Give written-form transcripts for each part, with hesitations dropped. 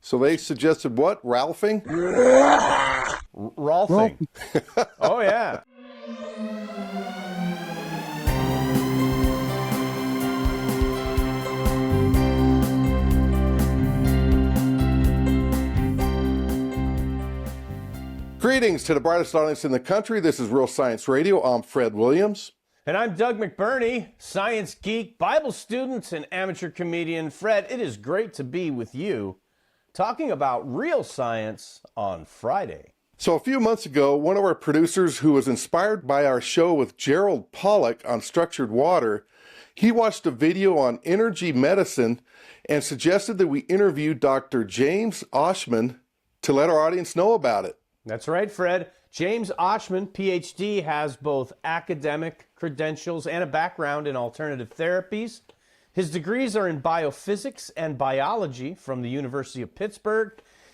So they suggested what? Rolfing? Rolfing. Oh, yeah. Greetings to the brightest audience in the country. This is Real Science Radio. I'm Fred Williams. And I'm Doug McBurney, science geek, Bible student, and amateur comedian. Fred, it is great to be with you talking about real science on Friday. So a few months ago, one of our producers who was inspired by our show with Gerald Pollack on structured water, he watched a video on energy medicine and suggested that we interview Dr. James Oshman to let our audience know about it. That's right, Fred. James Oshman, PhD, has both academic credentials and a background in alternative therapies. His degrees are in biophysics and biology from the University of Pittsburgh.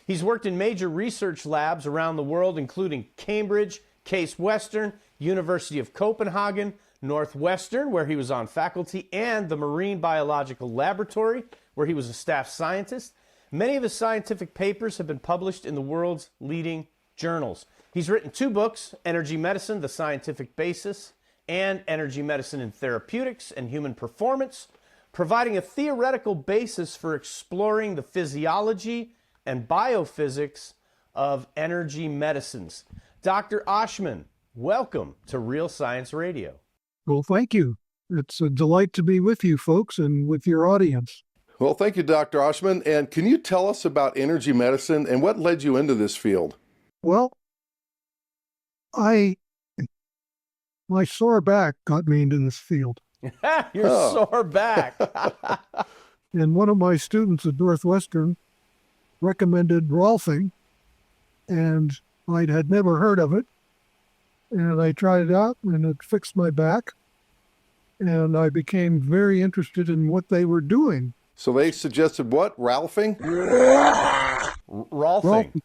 He's worked in major research labs around the world, including Cambridge, Case Western, University of Copenhagen, Northwestern, where he was on faculty, and the Marine Biological Laboratory, where he was a staff scientist. Many of his scientific papers have been published in the world's leading journals. He's written 2 books, Energy Medicine, The Scientific Basis, and Energy Medicine in Therapeutics and Human Performance, providing a theoretical basis for exploring the physiology and biophysics of energy medicines. Dr. Oshman, welcome to Real Science Radio. Well, thank you. It's a delight to be with you folks and with your audience. Well, thank you, Dr. Oshman. And can you tell us about energy medicine and what led you into this field? Well, my sore back got me into this field. Your sore back. And one of my students at Northwestern recommended Rolfing, and I had never heard of it. And I tried it out, and it fixed my back. And I became very interested in what they were doing. So they suggested what? Rolfing? Rolfing.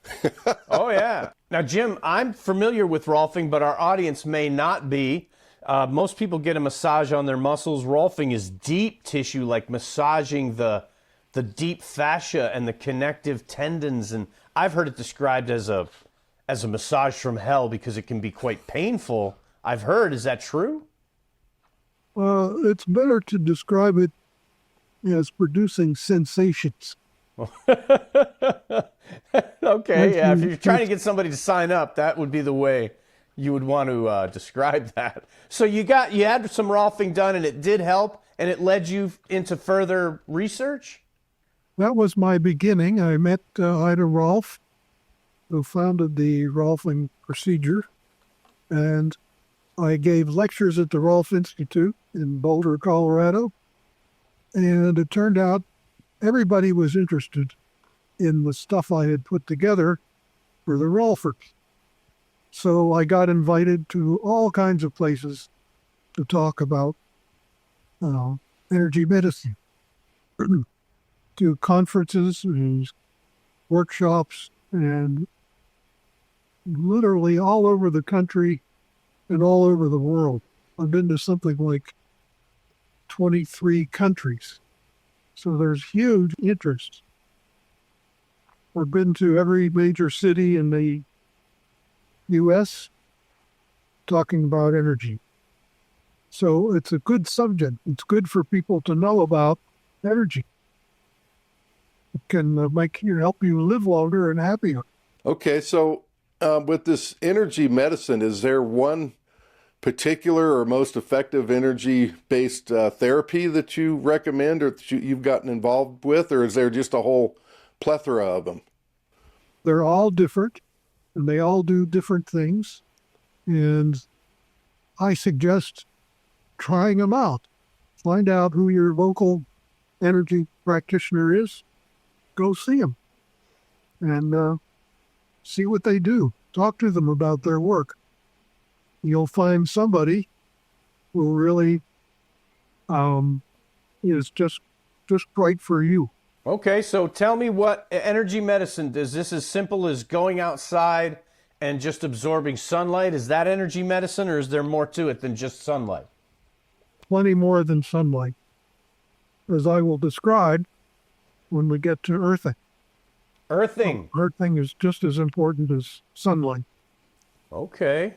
Oh, yeah. Now, Jim, I'm familiar with Rolfing, but our audience may not be. Most people get a massage on their muscles. Rolfing is deep tissue, like massaging the deep fascia and the connective tendons. And I've heard it described as a massage from hell because it can be quite painful. I've heard. Is that true? It's better to describe it as producing sensations. Okay, yeah. If you're trying to get somebody to sign up, that would be the way you would want to describe that. So you had some Rolfing done, and it did help, and it led you into further research? That was my beginning. I met Ida Rolf, who founded the Rolfing procedure, and I gave lectures at the Rolf Institute in Boulder, Colorado, and it turned out everybody was interested in the stuff I had put together for the Rolfers. So I got invited to all kinds of places to talk about energy medicine, to conferences and workshops, and literally all over the country and all over the world. I've been to something like 23 countries. So there's huge interest. I've been to every major city in the U.S. talking about energy. So it's a good subject. It's good for people to know about energy. It can help you live longer and happier. Okay, so with this energy medicine, is there one particular or most effective energy-based therapy that you recommend or that you've gotten involved with, or is there just a whole plethora of them? They're all different, and they all do different things, and I suggest trying them out. Find out who your local energy practitioner is, go see them, and see what they do. Talk to them about their work. You'll find somebody who really is just right for you. Okay, so tell me what energy medicine is. This as simple as going outside and just absorbing sunlight? Is that energy medicine, or is there more to it than just sunlight? Plenty more than sunlight, as I will describe when we get to earthing. Earthing. Earthing is just as important as sunlight. Okay.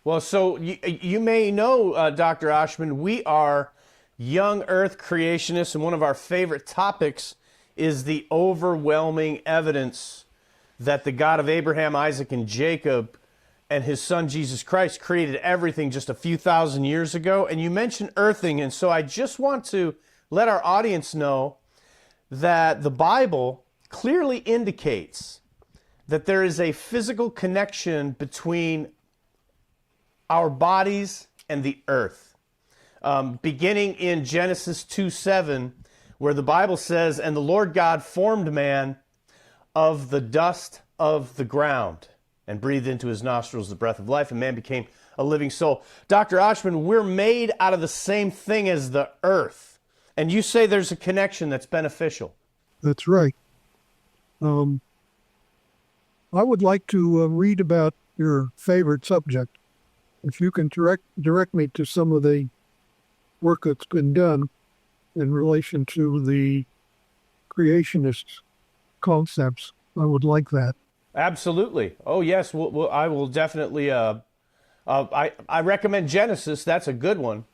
Well, so you may know, Dr. Oshman, we are young Earth creationists, and one of our favorite topics is the overwhelming evidence that the God of Abraham, Isaac, and Jacob and his son Jesus Christ created everything just a few thousand years ago. And you mentioned earthing, and so I just want to let our audience know that the Bible clearly indicates that there is a physical connection between our bodies and the earth. Beginning in Genesis 2:7, where the Bible says, "And the Lord God formed man of the dust of the ground and breathed into his nostrils the breath of life, and man became a living soul." Dr. Oshman, we're made out of the same thing as the earth. And you say there's a connection that's beneficial. That's right. I would like to read about your favorite subject. If you can direct me to some of the work that's been done in relation to the creationist concepts, I would like that. Absolutely. Oh, yes. I will definitely. I recommend Genesis. That's a good one.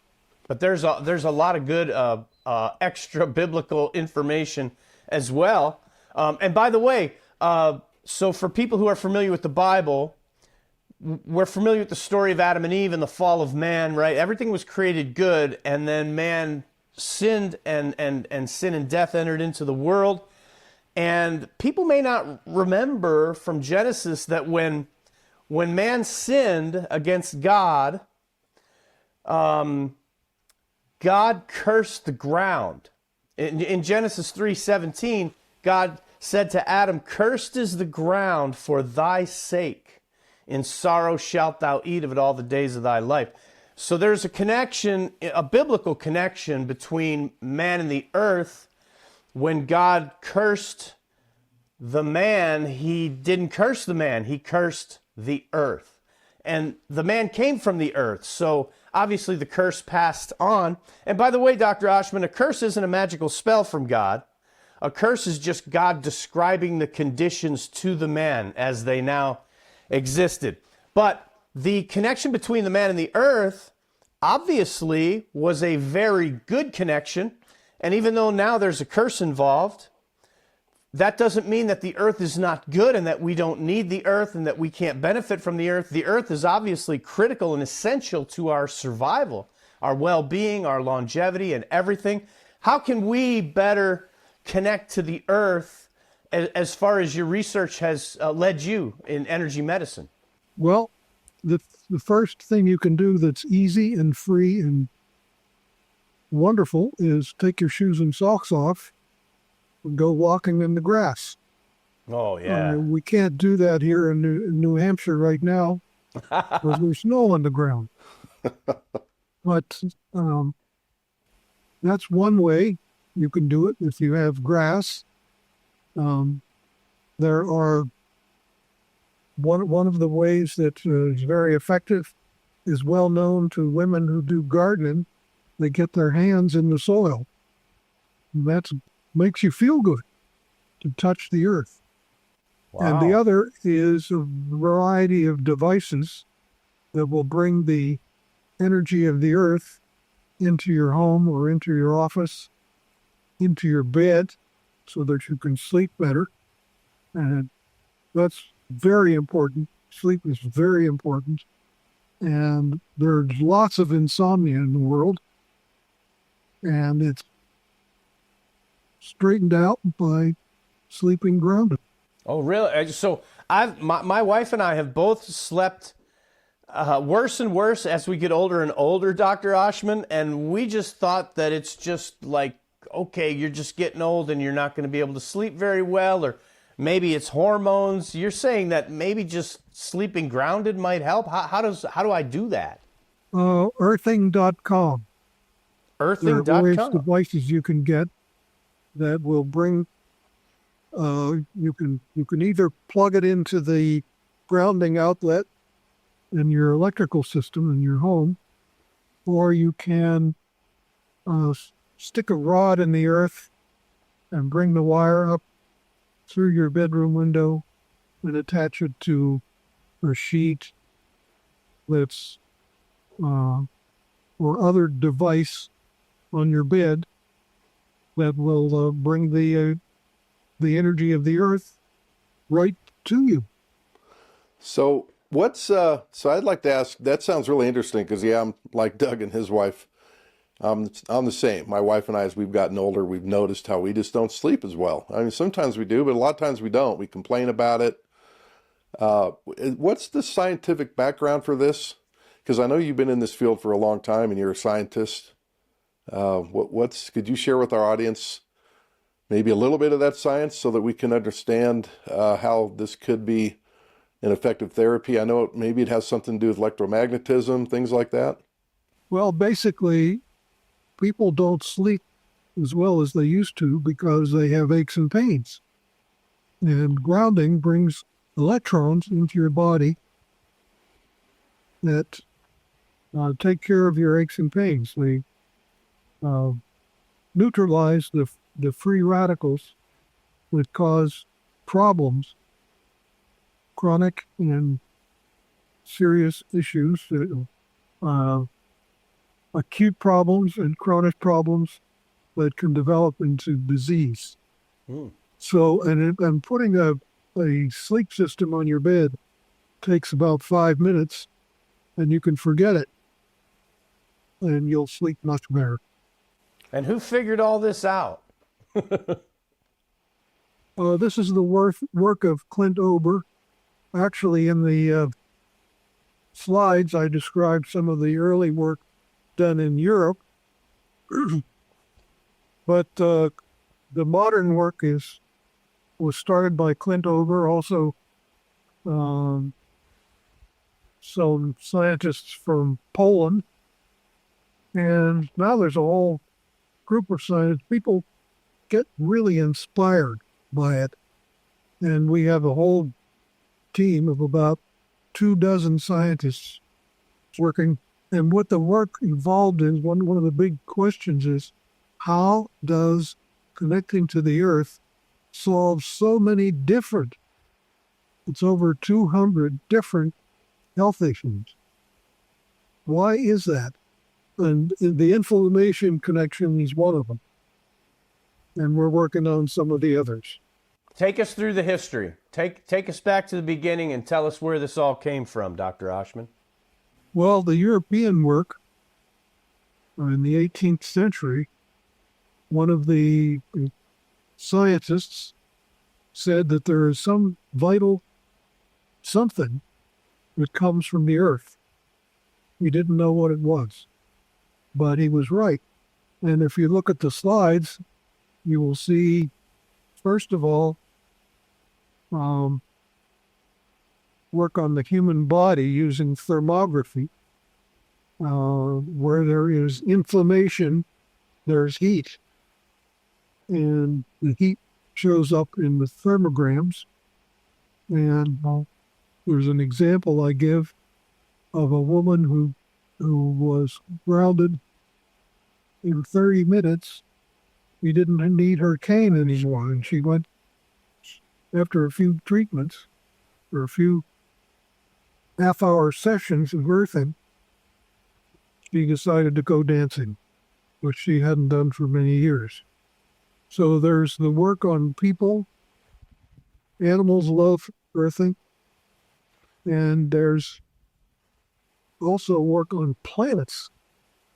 But there's a lot of good extra biblical information as well. And by the way, so for people who are familiar with the Bible, we're familiar with the story of Adam and Eve and the fall of man, right? Everything was created good, and then man sinned, and sin and death entered into the world. And people may not remember from Genesis that when man sinned against God, God cursed the ground. In Genesis 3:17, God said to Adam, "Cursed is the ground for thy sake. In sorrow shalt thou eat of it all the days of thy life." So there's a connection, a biblical connection between man and the earth. When God cursed the man, he didn't curse the man, he cursed the earth. And the man came from the earth, so obviously the curse passed on. And by the way, Dr. Oshman, a curse isn't a magical spell from God. A curse is just God describing the conditions to the man as they now existed. But the connection between the man and the earth obviously was a very good connection. And even though now there's a curse involved, that doesn't mean that the earth is not good and that we don't need the earth and that we can't benefit from the earth. The earth is obviously critical and essential to our survival, our well-being, our longevity, and everything. How can we better connect to the earth as far as your research has led you in energy medicine? Well, the first thing you can do that's easy and free and wonderful is take your shoes and socks off and go walking in the grass. Oh, yeah. We can't do that here in New Hampshire right now because there's snow on the ground. But that's one way you can do it if you have grass. There are one of the ways that is very effective is well known to women who do gardening. They get their hands in the soil. That makes you feel good to touch the earth. Wow. And the other is a variety of devices that will bring the energy of the earth into your home or into your office, into your bed, so that you can sleep better. And that's very important. Sleep is very important. And there's lots of insomnia in the world. And it's straightened out by sleeping grounded. Oh, really? So my wife and I have both slept worse and worse as we get older and older, Dr. Oshman, and we just thought that it's just like, okay, you're just getting old and you're not going to be able to sleep very well, or maybe it's hormones. You're saying that maybe just sleeping grounded might help? How do I do that? Earthing.com. Earthing.com. There are various devices you can get that will bring, you can either plug it into the grounding outlet in your electrical system in your home, or you can stick a rod in the earth and bring the wire up through your bedroom window and attach it to a sheet that's or other device on your bed that will bring the energy of the earth right to you. So so I'd like to ask, that sounds really interesting because, yeah, I'm like Doug and his wife. I'm the same. My wife and I, as we've gotten older, we've noticed how we just don't sleep as well. I mean, sometimes we do, but a lot of times we don't. We complain about it. What's the scientific background for this? Because I know you've been in this field for a long time and you're a scientist. Could you share with our audience maybe a little bit of that science so that we can understand how this could be an effective therapy? I know maybe it has something to do with electromagnetism, things like that. Well, basically, people don't sleep as well as they used to because they have aches and pains. And grounding brings electrons into your body that take care of your aches and pains. They neutralize the free radicals that cause problems, chronic and serious issues, acute problems and chronic problems that can develop into disease. So, and putting a sleep system on your bed takes about 5 minutes, and you can forget it, and you'll sleep much better. And who figured all this out? This is the work of Clint Ober. Actually, in the slides, I described some of the early work done in Europe, but the modern work was started by Clint Ober, also some scientists from Poland, and now there's a whole group of scientists. People get really inspired by it, and we have a whole team of about 24 scientists working. And what the work involved in, one of the big questions is, how does connecting to the earth solve so many different, it's over 200 different health issues? Why is that? And the inflammation connection is one of them. And we're working on some of the others. Take us through the history. Take us back to the beginning and tell us where this all came from, Dr. Oshman. Well, the European work in the 18th century, one of the scientists said that there is some vital something that comes from the earth. We didn't know what it was, but he was right. And if you look at the slides, you will see, first of all, work on the human body using thermography. Where there is inflammation, there's heat. And the heat shows up in the thermograms. And there's an example I give of a woman who was grounded in 30 minutes. We didn't need her cane anymore. And she went, after a few treatments, or a few half-hour sessions of earthing, she decided to go dancing, which she hadn't done for many years. So there's the work on people. Animals love earthing. And there's also work on planets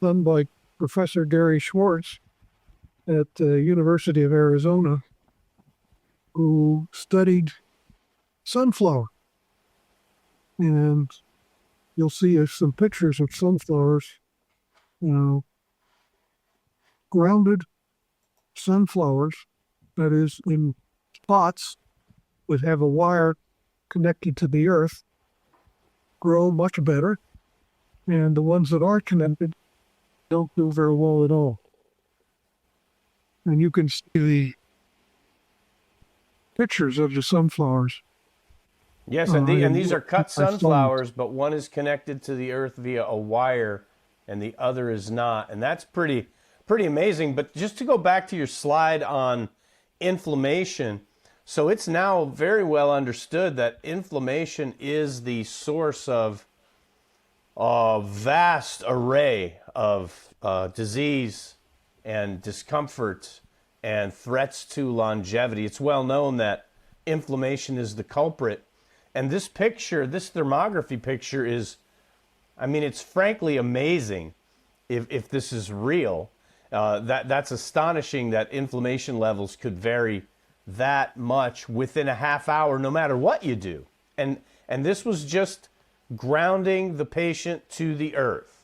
done by Professor Gary Schwartz at the University of Arizona, who studied sunflower. And you'll see some pictures of sunflowers, grounded sunflowers, that is, in pots that have a wire connected to the earth, grow much better. And the ones that are connected don't do very well at all. And you can see the pictures of the sunflowers. Yes, and these are cut sunflowers, but one is connected to the earth via a wire and the other is not. And that's pretty amazing. But just to go back to your slide on inflammation, So it's now very well understood that inflammation is the source of a vast array of disease and discomfort and threats to longevity. It's well known that inflammation is the culprit. And this picture, this thermography picture is, I mean, it's frankly amazing if this is real. That's astonishing that inflammation levels could vary that much within a half hour, no matter what you do. And this was just grounding the patient to the earth.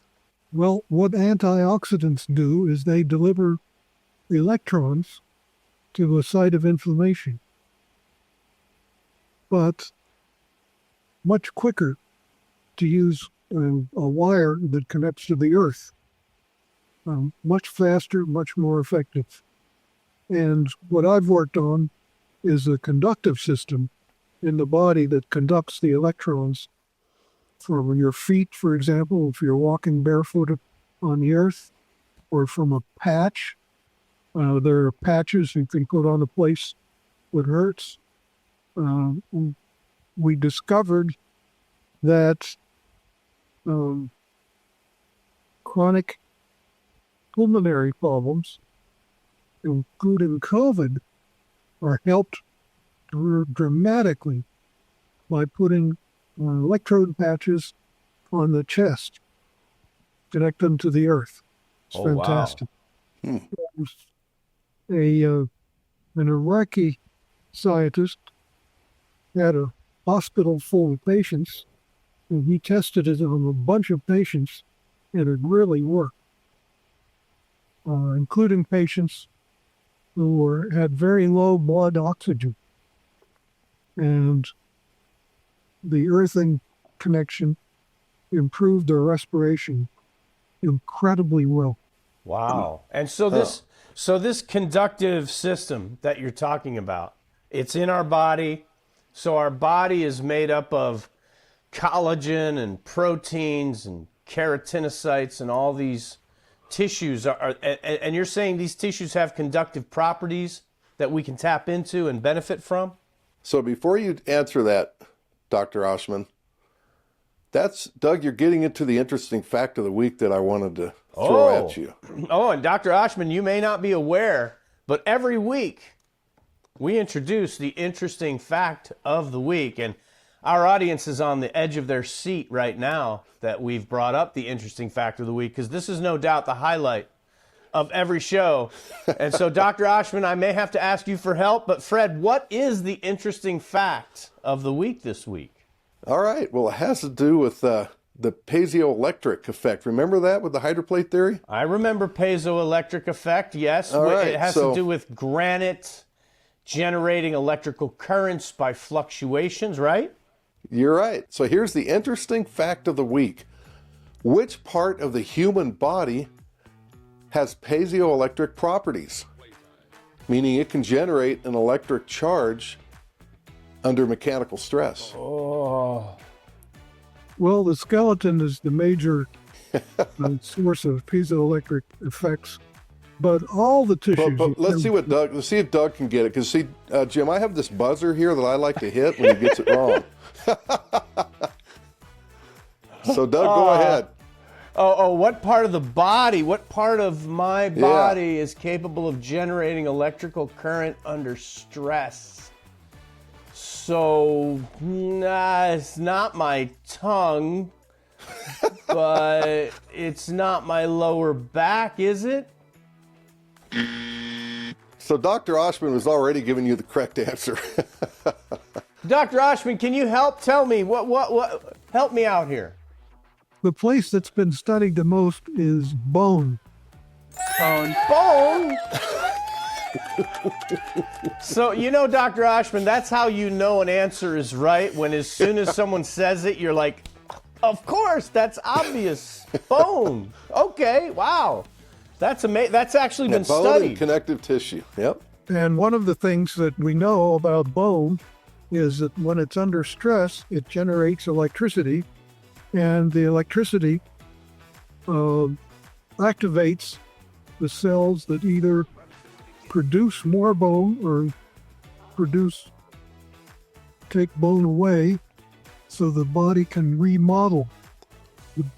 Well, what antioxidants do is they deliver electrons to a site of inflammation, but much quicker to use a wire that connects to the earth. Much faster, much more effective. And what I've worked on is a conductive system in the body that conducts the electrons from your feet, for example, if you're walking barefoot on the earth, or from a patch. There are patches you can put on a place that hurts. We discovered that chronic pulmonary problems, including COVID, are helped dramatically by putting electrode patches on the chest, connect them to the earth. It's fantastic. Wow. An Iraqi scientist had a hospital full of patients, and he tested it on a bunch of patients, and it really worked, including patients who had very low blood oxygen. And the earthing connection improved their respiration incredibly well. Wow. And so this conductive system that you're talking about, it's in our body. So our body is made up of collagen and proteins and keratinocytes and all these tissues and you're saying these tissues have conductive properties that we can tap into and benefit from? So before you answer that, Dr. Oshman, Doug, you're getting into the interesting fact of the week that I wanted to throw at you. Oh, and Dr. Oshman, you may not be aware, but every week we introduce the interesting fact of the week. And our audience is on the edge of their seat right now that we've brought up the interesting fact of the week, because this is no doubt the highlight of every show. And so, Dr. Oshman, I may have to ask you for help, but Fred, what is the interesting fact of the week this week? All right. Well, it has to do with the piezoelectric effect. Remember that with the hydroplate theory? I remember piezoelectric effect, yes. All right, it has to do with granite generating electrical currents by fluctuations, right? You're right. So here's the interesting fact of the week. Which part of the human body has piezoelectric properties? Meaning it can generate an electric charge under mechanical stress. Oh. Well, the skeleton is the major source of piezoelectric effects, but all the tissues. But let's see if Doug can get it. Because see, Jim, I have this buzzer here that I like to hit when he gets it wrong. So Doug, go ahead. What part of the body, what part of my body is capable of generating electrical current under stress? So, it's not my tongue, but it's not my lower back, is it? So Dr. Oshman was already giving you the correct answer. Dr. Oshman, can you tell me, help me out here. The place that's been studied the most is bone. Bone? So, Dr. Oshman, that's how you know an answer is right, when as soon as someone says it, you're like, of course, that's obvious. Bone. Okay, wow. That's amazing. That's actually been bone studied. And connective tissue, yep. And one of the things that we know about bone is that when it's under stress, it generates electricity, and the electricity activates the cells that either produce more bone or produce take bone away so the body can remodel.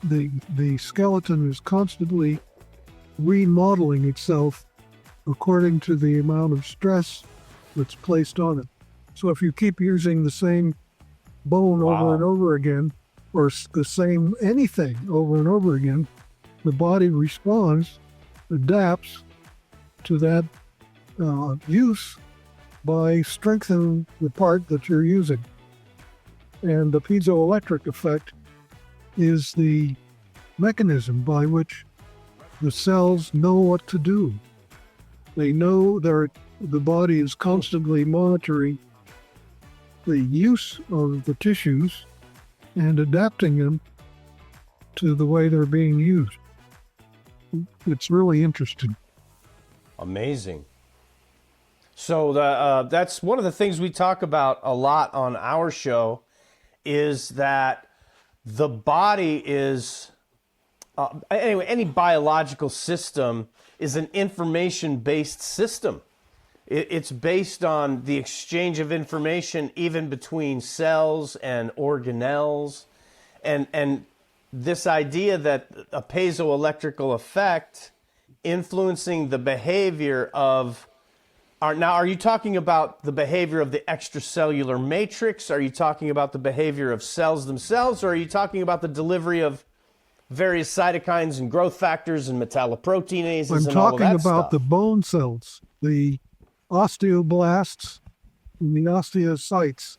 The skeleton is constantly remodeling itself according to the amount of stress that's placed on it. So if you keep using the same bone over and over again, or the same anything over and over again, the body responds, adapts to that use by strengthening the part that you're using. And the piezoelectric effect is the mechanism by which the cells know what to do. They know the body is constantly monitoring the use of the tissues and adapting them to the way they're being used. It's really interesting. Amazing. So that's one of the things we talk about a lot on our show, is that the body is, anyway, any biological system is an information-based system. It's based on the exchange of information even between cells and organelles. And this idea that a piezoelectrical effect influencing the behavior of, now are you talking about the behavior of the extracellular matrix? Are you talking about the behavior of cells themselves? Or are you talking about the delivery of various cytokines and growth factors and metalloproteinases and all of that stuff? I'm talking about the bone cells, the osteoblasts and the osteocytes.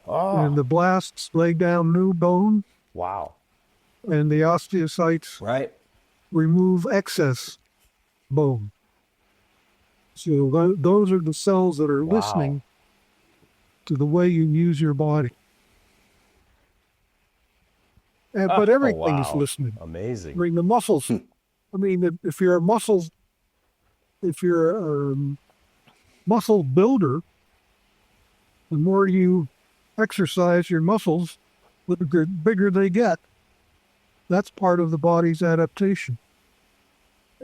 Oh. And the blasts lay down new bone. Wow. And the osteocytes remove excess bone. So those are the cells that are listening to the way you use your body. But everything is listening. Amazing. I mean, the muscles. I mean, if you're a muscle builder, the more you exercise your muscles, the bigger they get. That's part of the body's adaptation.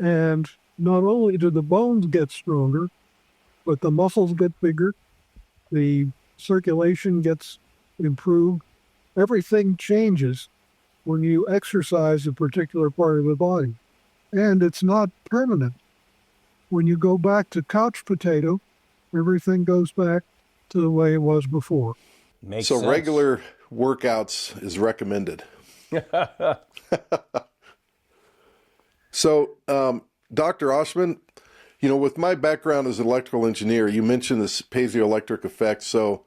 And not only do the bones get stronger, but the muscles get bigger, the circulation gets improved. Everything changes when you exercise a particular part of the body. And it's not permanent. When you go back to couch potato, everything goes back to the way it was before. Makes so sense. Regular workouts is recommended. So, Dr. Oshman, with my background as an electrical engineer, you mentioned this piezoelectric effect. So,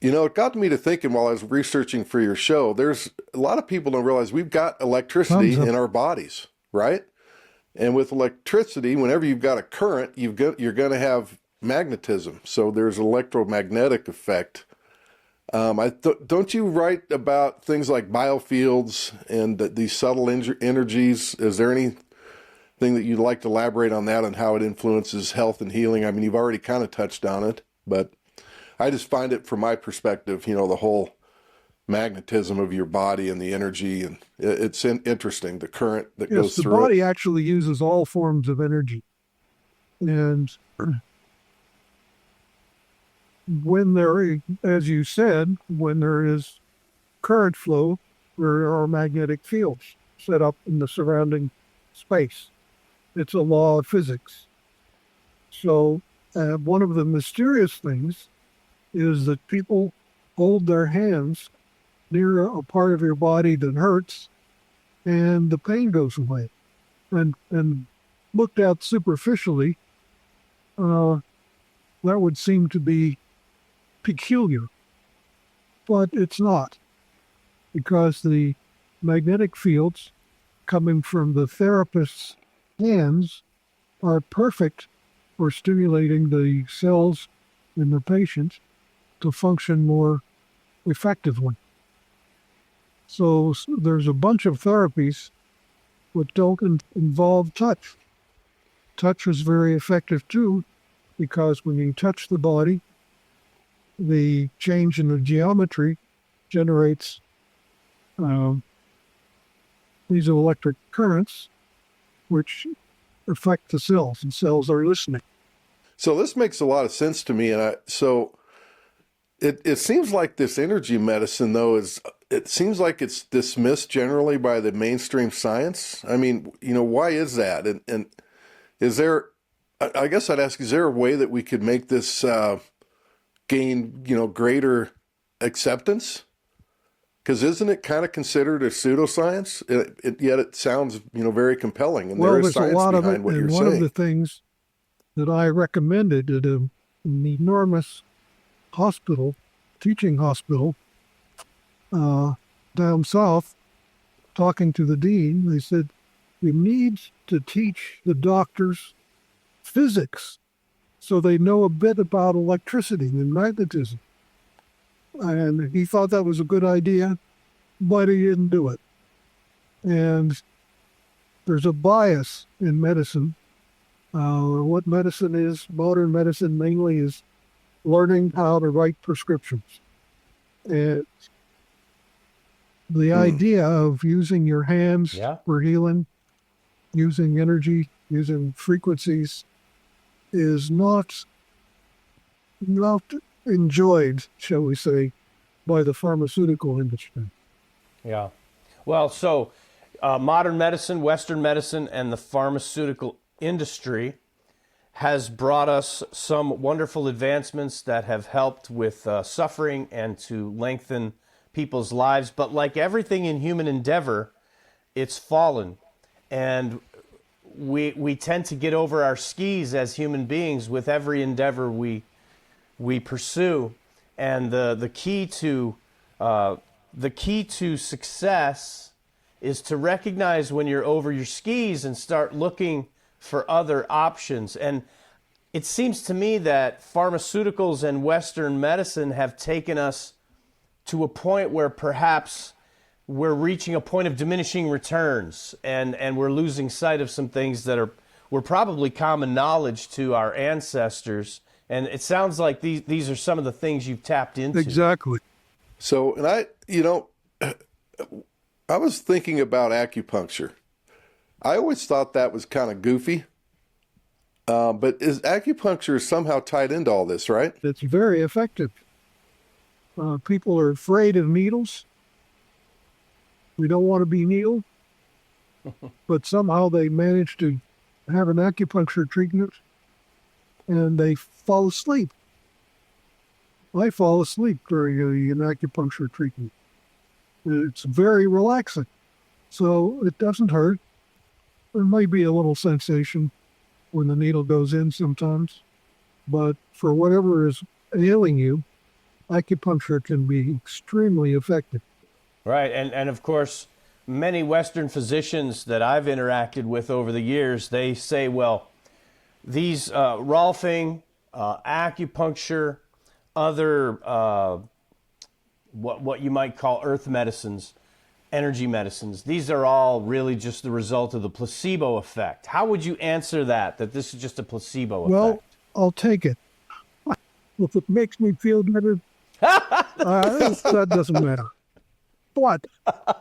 it got me to thinking while I was researching for your show, there's a lot of people don't realize we've got electricity in our bodies, right? And with electricity, whenever you've got a current, you're going to have magnetism. So there's electromagnetic effect. Don't you write about things like biofields and these subtle energies? Is there anything that you'd like to elaborate on that and how it influences health and healing? I mean, you've already kind of touched on it, but I just find it from my perspective, the whole magnetism of your body and the energy, and it's interesting, the current that goes through it. The body actually uses all forms of energy. And as you said, when there is current flow, there are magnetic fields set up in the surrounding space. It's a law of physics. So one of the mysterious things is that people hold their hands near a part of your body that hurts, and the pain goes away. And looked at superficially, that would seem to be peculiar, but it's not, because the magnetic fields coming from the therapist's hands are perfect for stimulating the cells in the patient to function more effectively. So there's a bunch of therapies that don't involve touch. Touch is very effective too, because when you touch the body, the change in the geometry generates piezoelectric currents, which affect the cells, and cells are listening. So this makes a lot of sense to me. And so it seems like this energy medicine, though, it seems like it's dismissed generally by the mainstream science. I mean, why is that? And is there, I guess I'd ask, is there a way that we could make this gain, greater acceptance? Because isn't it kind of considered a pseudoscience? Yet it sounds, very compelling, and there is there's a science lot of behind it, what and you're one saying. of the things that I recommended at an enormous hospital, teaching hospital, down south, talking to the dean, they said, we need to teach the doctors physics so they know a bit about electricity and magnetism. And he thought that was a good idea, but he didn't do it. And there's a bias in medicine. What medicine is, modern medicine mainly is learning how to write prescriptions. And the idea of using your hands for healing, using energy, using frequencies is not enjoyed, shall we say, by the pharmaceutical industry. Yeah. Well, so modern medicine, Western medicine, and the pharmaceutical industry has brought us some wonderful advancements that have helped with suffering and to lengthen people's lives. But like everything in human endeavor, it's fallen. And we tend to get over our skis as human beings with every endeavor we pursue. And the key to success is to recognize when you're over your skis and start looking for other options. And it seems to me that pharmaceuticals and Western medicine have taken us to a point where perhaps we're reaching a point of diminishing returns, and we're losing sight of some things that were probably common knowledge to our ancestors. And it sounds like these are some of the things you've tapped into. Exactly. So, and I was thinking about acupuncture. I always thought that was kind of goofy. But is acupuncture somehow tied into all this, right? It's very effective. People are afraid of needles. We don't want to be needled. But somehow they manage to have an acupuncture treatment and they fall asleep. I fall asleep during an acupuncture treatment. It's very relaxing. So it doesn't hurt. There might be a little sensation when the needle goes in sometimes, but for whatever is ailing you, acupuncture can be extremely effective. Right, and of course, many Western physicians that I've interacted with over the years, they say, well, these Rolfing, acupuncture, other what you might call earth medicines, energy medicines, these are all really just the result of the placebo effect. How would you answer that this is just a placebo effect? Well, I'll take it. If it makes me feel better, that doesn't matter. But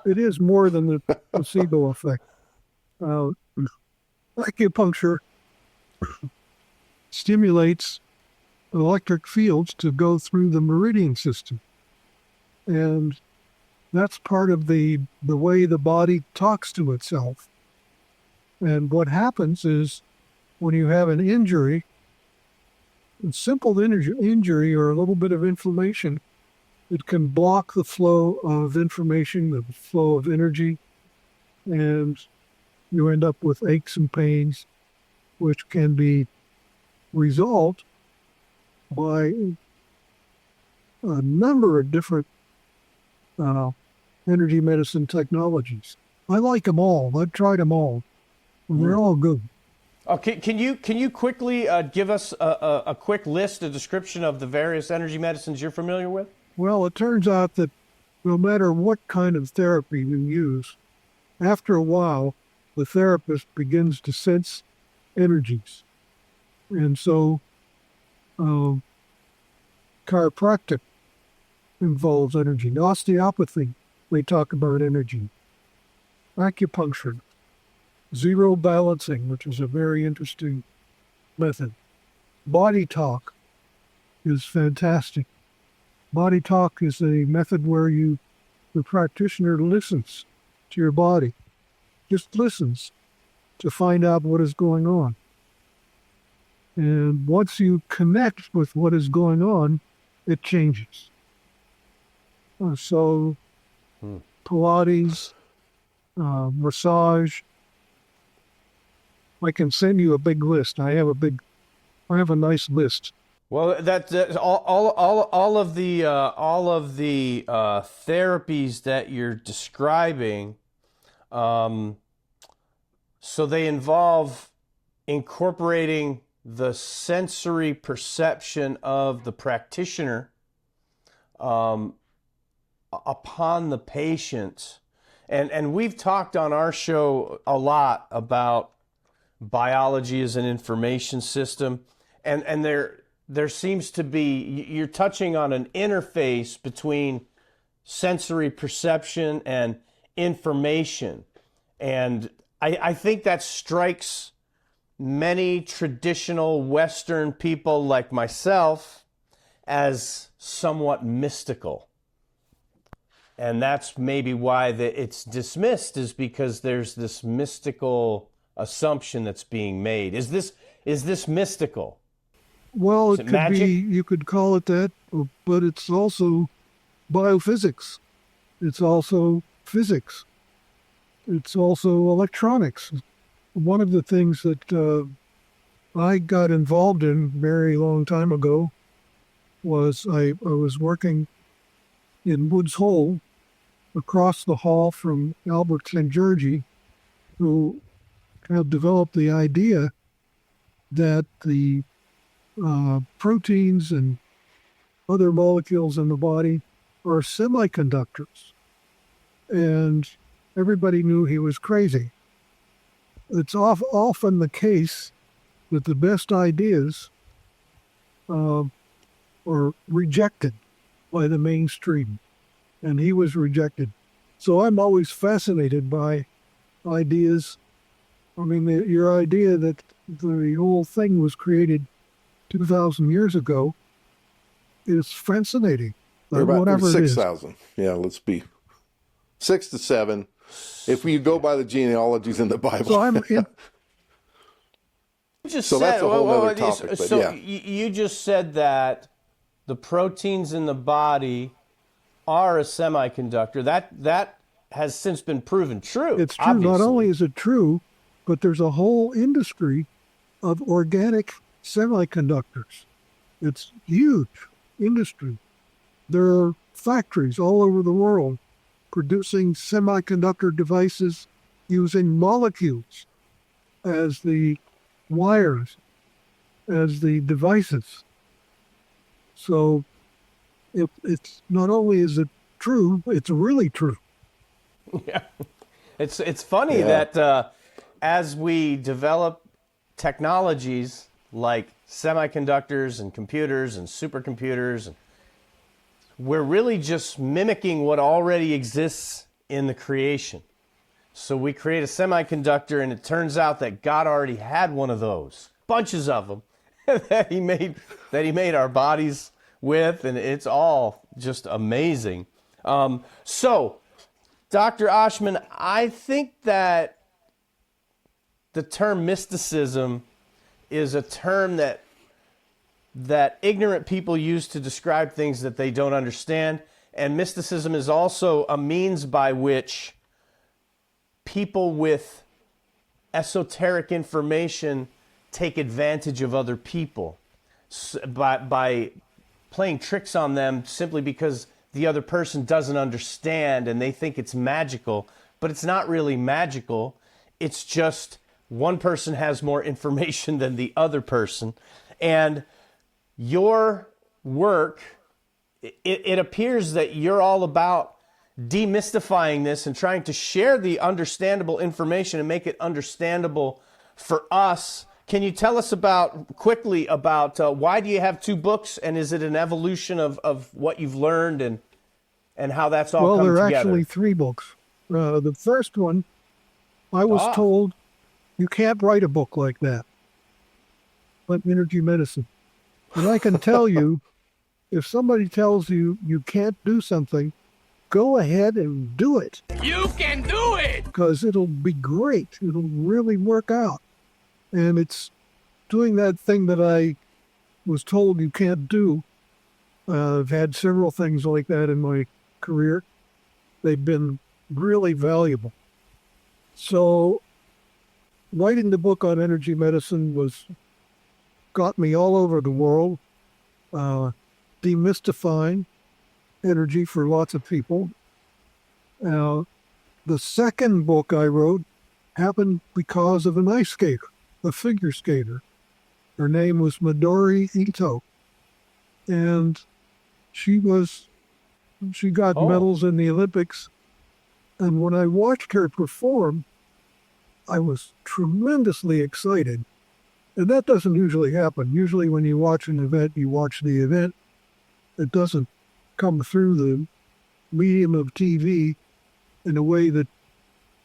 it is more than the placebo effect. Acupuncture stimulates electric fields to go through the meridian system. And that's part of the way the body talks to itself. And what happens is when you have an injury, a simple injury or a little bit of inflammation, it can block the flow of information, the flow of energy, and you end up with aches and pains, which can be resolved by a number of different energy medicine technologies. I like them all. I've tried them all. And they're all good. Okay, can you quickly give us a quick list, a description of the various energy medicines you're familiar with? Well, it turns out that no matter what kind of therapy you use, after a while, the therapist begins to sense energies. And so chiropractic involves energy. Osteopathy, they talk about energy. Acupuncture, zero balancing, which is a very interesting method. Body talk is fantastic. Body talk is a method where the practitioner listens to your body, just listens to find out what is going on. And once you connect with what is going on, it changes. So Pilates, massage. I can send you a big list. I have a nice list. Well, that's all of the therapies that you're describing. So they involve incorporating the sensory perception of the practitioner upon the patient. And we've talked on our show a lot about biology as an information system. And there seems to be, you're touching on an interface between sensory perception and information. And I think that strikes many traditional Western people like myself as somewhat mystical. And that's maybe why it's dismissed, is because there's this mystical assumption that's being made. Is this mystical? Well, Is it it could magic? be, you could call it that, but it's also biophysics. It's also physics. It's also electronics. One of the things that I got involved in a very long time ago was I was working in Woods Hole across the hall from Albert St. Georgi, who have developed the idea that the proteins and other molecules in the body are semiconductors. And everybody knew he was crazy. It's often the case that the best ideas are rejected by the mainstream, and he was rejected. So I'm always fascinated by ideas. I mean, your idea that the whole thing was created 2,000 years ago is fascinating. Or about Whatever it is. 6,000. Yeah, let's be 6 to 7. If we go by the genealogies in the Bible. So I'm in, You just So said, that's a whole other topic, but so yeah. you just said that the proteins in the body are a semiconductor. That has since been proven true. it's true. Obviously. Not only is it true, but there's a whole industry of organic semiconductors. It's huge industry. There are factories all over the world producing semiconductor devices using molecules as the wires, as the devices. So it's not only is it true, it's really true. Yeah. It's funny Yeah. that as we develop technologies like semiconductors and computers and supercomputers, we're really just mimicking what already exists in the creation. So we create a semiconductor, and it turns out that God already had one of those, bunches of them, that he made our bodies with, and it's all just amazing. So, Dr. Oshman, I think that the term mysticism is a term that ignorant people use to describe things that they don't understand, and mysticism is also a means by which people with esoteric information take advantage of other people by playing tricks on them simply because the other person doesn't understand and they think it's magical, but it's not really magical. It's just one person has more information than the other person. And your work, it appears that you're all about demystifying this and trying to share the understandable information and make it understandable for us. Can you tell us quickly about why do you have two books, and is it an evolution of what you've learned and how that's all Well, come there are together? actually three books. The first one, I was told, you can't write a book like that, but energy medicine. And I can tell you, If somebody tells you you can't do something, go ahead and do it. You can do it! Because it'll be great. It'll really work out. And it's doing that thing that I was told you can't do. I've had several things like that in my career. They've been really valuable. So writing the book on energy medicine got me all over the world, demystifying energy for lots of people. The second book I wrote happened because of an ice skater, a figure skater. Her name was Midori Ito. And she got medals in the Olympics. And when I watched her perform, I was tremendously excited. And that doesn't usually happen. Usually when you watch an event, you watch the event. It doesn't come through the medium of TV in a way that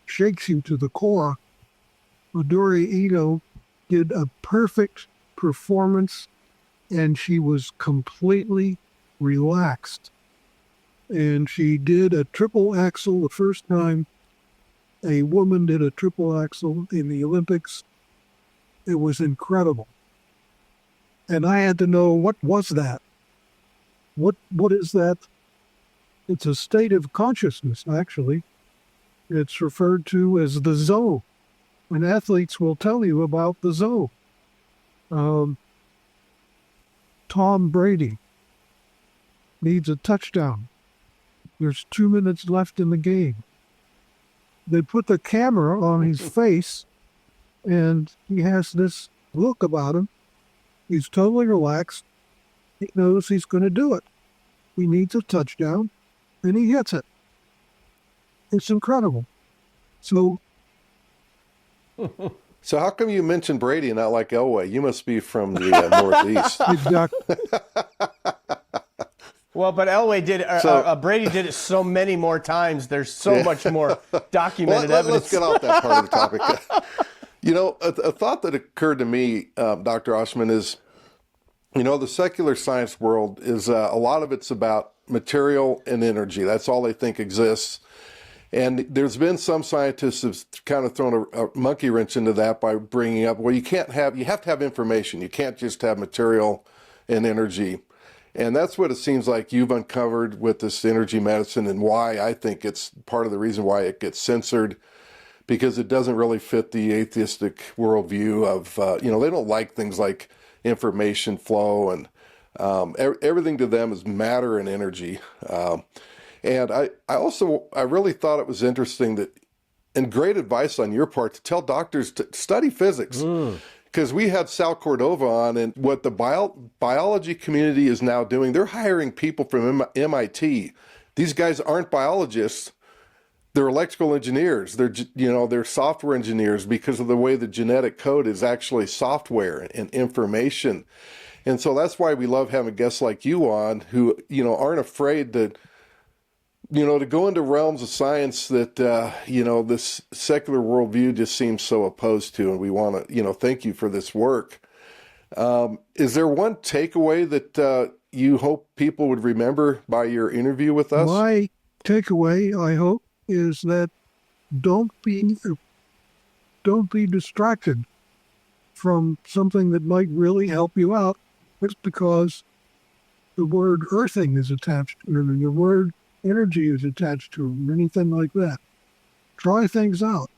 shakes you to the core. Midori Ito did a perfect performance, and she was completely relaxed. And she did a triple axel the first time a woman did a triple axel in the Olympics. It was incredible. And I had to know, what was that? What is that? It's a state of consciousness, actually. It's referred to as the zone. And athletes will tell you about the zone. Tom Brady needs a touchdown. There's 2 minutes left in the game. They put the camera on his face, and he has this look about him. He's totally relaxed. He knows he's going to do it. He needs a touchdown, and he hits it. It's incredible. So how come you mentioned Brady and not like Elway? You must be from the Northeast. exactly. Well, but Elway did, Brady did it so many more times. There's so much more documented evidence. Let's get off that part of the topic. You know, a thought that occurred to me, Dr. Oshman, is, you know, the secular science world is a lot of it's about material and energy. That's all they think exists. And there's been some scientists who've kind of thrown a monkey wrench into that by bringing up, well, you have to have information. You can't just have material and energy. And that's what it seems like you've uncovered with this energy medicine, and why I think it's part of the reason why it gets censored, because it doesn't really fit the atheistic worldview of, they don't like things like information flow, and everything to them is matter and energy. And I really thought it was interesting that, and great advice on your part, to tell doctors to study physics. Because we had Sal Cordova on, and what the biology community is now doing, they're hiring people from MIT. These guys aren't biologists. They're electrical engineers. They're software engineers, because of the way the genetic code is actually software and information. And so that's why we love having guests like you on, who, aren't afraid to go into realms of science that, this secular worldview just seems so opposed to. And we want to, thank you for this work. Is there one takeaway that you hope people would remember by your interview with us? My takeaway, I hope, is that don't be distracted from something that might really help you out just because the word earthing is attached, or the word energy is attached to them, anything like that. Try things out.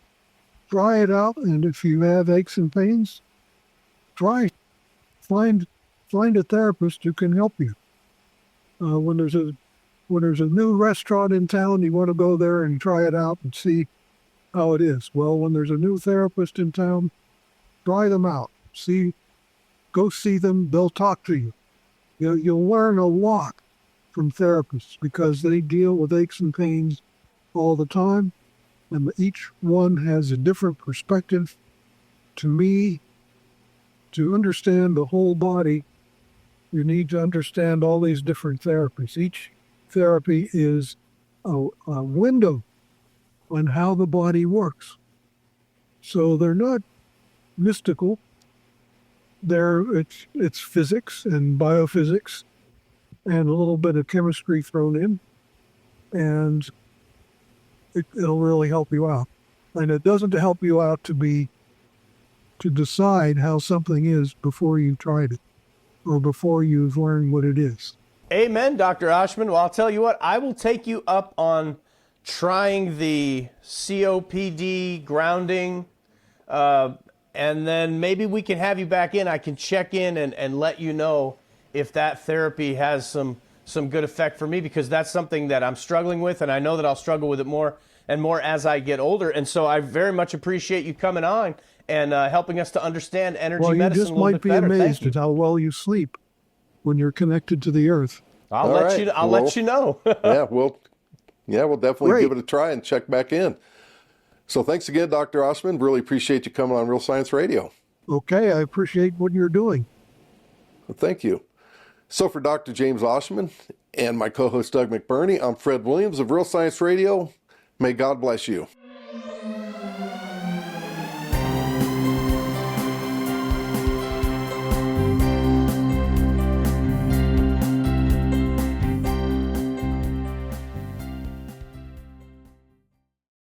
Try it out, and if you have aches and pains, find a therapist who can help you. When there's a new restaurant in town, you want to go there and try it out and see how it is. Well, when there's a new therapist in town, try them out. Go see them. They'll talk to you. You'll learn a lot from therapists, because they deal with aches and pains all the time, and each one has a different perspective. To me, to understand the whole body, you need to understand all these different therapies. Each therapy is a window on how the body works. So they're not mystical. It's physics and biophysics. and a little bit of chemistry thrown in, and it'll really help you out. And it doesn't help you out to decide how something is before you've tried it or before you've learned what it is. Amen, Dr. Oshman. Well, I'll tell you what, I will take you up on trying the COPD grounding, and then maybe we can have you back in. I can check in and let you know if that therapy has some good effect for me, because that's something that I'm struggling with, and I know that I'll struggle with it more and more as I get older. And so I very much appreciate you coming on and helping us to understand energy medicine a little bit better. Well, you just might be amazed at how well you sleep when you're connected to the earth. I'll let you know. We'll definitely give it a try and check back in. So thanks again, Dr. Oshman. Really appreciate you coming on Real Science Radio. Okay, I appreciate what you're doing. Well, thank you. So for Dr. James Oshman and my co-host Doug McBurney, I'm Fred Williams of Real Science Radio. May God bless you.